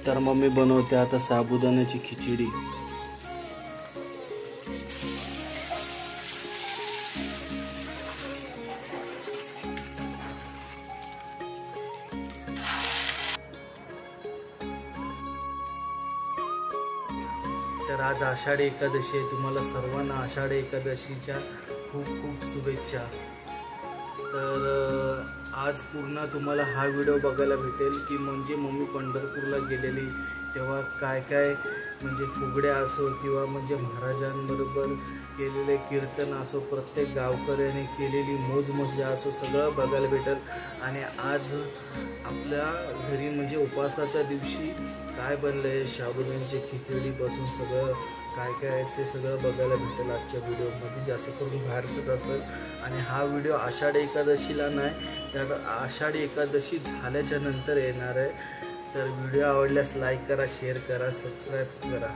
तर मम्मी बनवते आता साबुदाण्याची खिचडी। तर आज आषाढी एकादशी आहे। तुम्हाला सर्वांना आषाढी एकादशीच्या खूप खूप शुभेच्छा। तर आज पूर्ण तुम्हाला हा व्हिडिओ बघायला भेटेल की म्हणजे मम्मी पंढरपूरला गेलेली तेव्हा काय काय म्हणजे फुगड्या असो किंवा म्हणजे महाराजांबरोबर केलेले कीर्तन असो, प्रत्येक गावकऱ्याने केलेली मौज मजा असो, सगळं बघायला भेटेल। आणि आज आपल्या घरी म्हणजे उपवासाच्या दिवशी काय बनलं आहे, साबुदाण्याची खिचडीपासून सगळं काय काय आहे ते सगळं बघायला भेटेल आजच्या व्हिडिओमध्ये। जास्त करून बाहेरचंच असेल आणि हा व्हिडिओ आषाढी एकादशीला नाही तर आषाढी एकादशी झाल्याच्या नंतर येणार आहे। तर व्हिडिओ आवडल्यास लाईक करा, शेअर करा, सबस्क्राईब करा।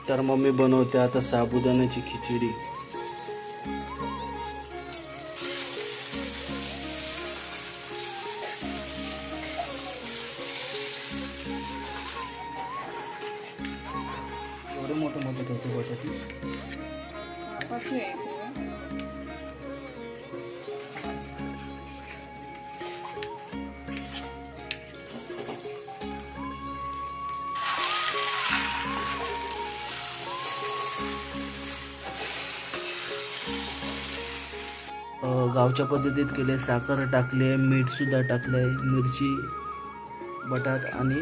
तर मम्मी बनवते आता साबुदाण्याची खिचडी। एवढे मोठे मोठे ठेवते बटाटे। गावच्या पद्धतीत केले, साखर टाकले, मीठ सुद्धा टाकले, मिरची, बटाट आणि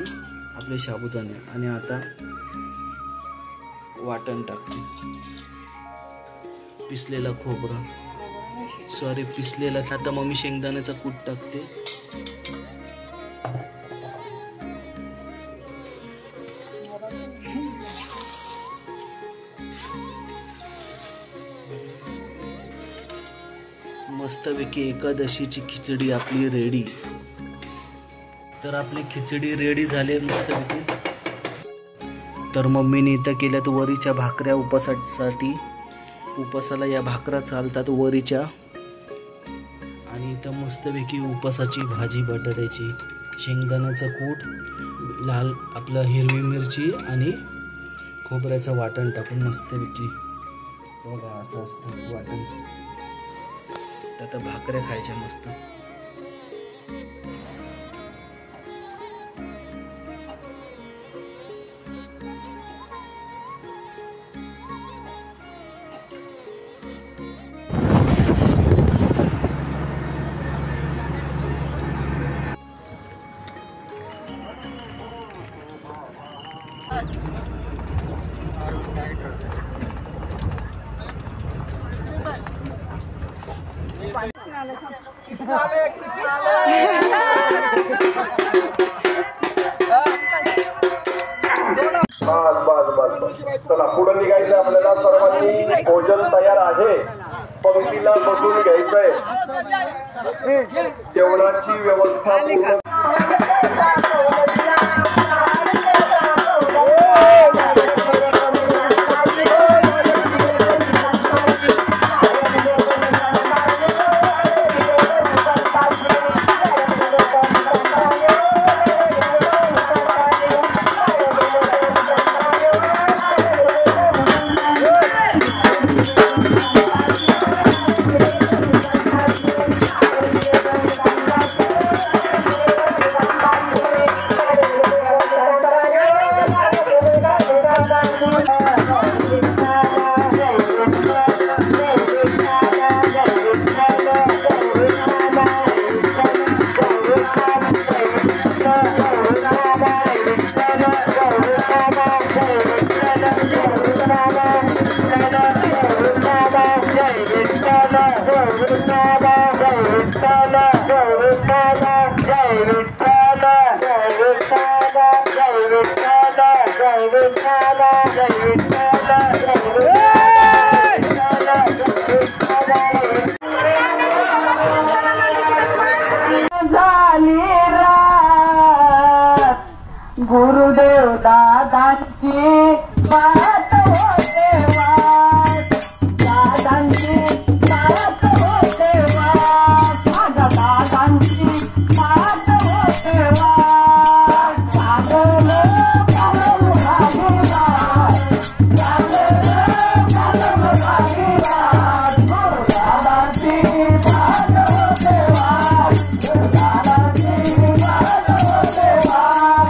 आपले साबुदाणे आणि आता वाटण टाकते, पिसलेला खोबरं पिसलेला। आता मम्मी शेंगदाण्याचा कूट टाकते। मस्तपैकी एकादशीची खिचडी आपली रेडी। तर आपली खिचडी रेडी झाली मस्तपैकी। तर मम्मीने इथं केल्यात वरीच्या भाकऱ्या उपवासासाठी। उपवासाला या भाकऱ्या चालतात वरीच्या। आणि इथं मस्तपैकी उपवासाची भाजी बटाट्याची, शेंगदाण्याचं कूट, लाल आपलं हिरवी मिरची आणि खोबऱ्याचं वाटण टाकून मस्तपैकी बघा असं असतं वाटण। आता भाकऱ्या खायच्या मस्त। चला पुढे निघायचं आपल्याला। सर्वांनी भोजन तयार आहे, पंक्तीला बसून घ्यायचंय, जेवणाची व्यवस्था गुरुदेव दादांची बात होते वाट, दादांची बात होते वाट, माझ्या दादांची बात होते वाट, चांगलं चांगलं भागीदार, चांगलं चांगलं भागीदार, दादांची बात होते वाट, दादांची बात होते वाट,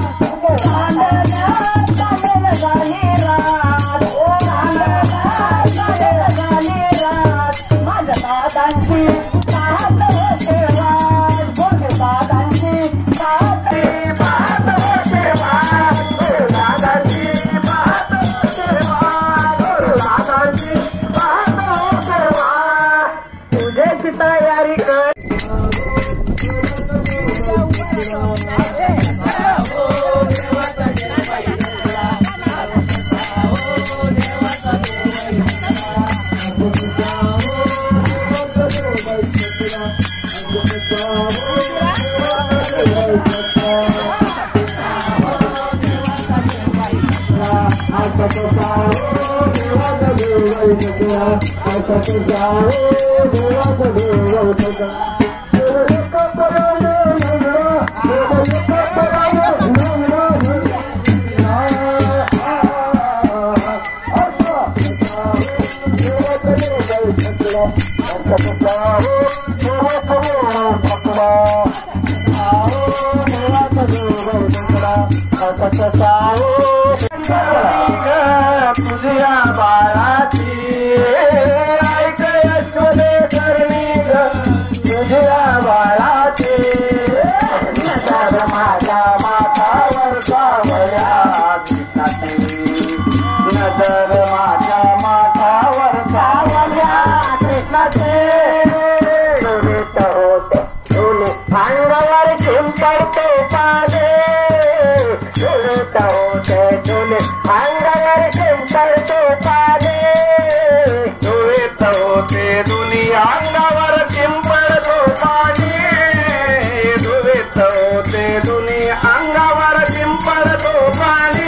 माझ्या दादांची बात होते वाट, बोले दादांची बात होते वाट, दादांची बात होते वाट, दादांची बात होते वाट, तुझ्याची तयारी कर. तुझ्या बाळाची ऐक यशोदे करणी ग, तुझ्या बाळाची नजर माझ्या माथावर सावल्या कृष्णाची, नजर माझ्या माथावर सावल्या कृष्णाची, सुरेत होते तुले अंगावर शिंपडते पादे, सुरेत होते तुले अंगावर शिंपडते पादे, सुरेत होते दुनिया अंगावर शिंपडतो पाणी, सुरेत होते दुनिया अंगावर शिंपडतो पाणी,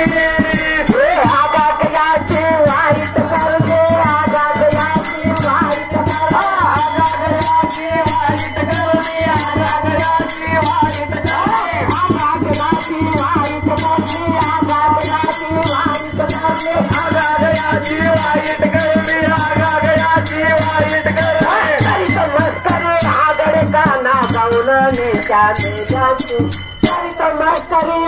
आगागयाची वाईट करते, आगागयाची वाईट करते, आगागयाची वाईट करते, आगागयाची वाईट करते, आगागयाची वाईट करते, आगागयाची वाईट करते, आगागयाची वाईट करते, आगागयाची वाईट करते, तरी समजकरी आगड काना गाऊन नेत्या नेत्याची, तरी समजकरी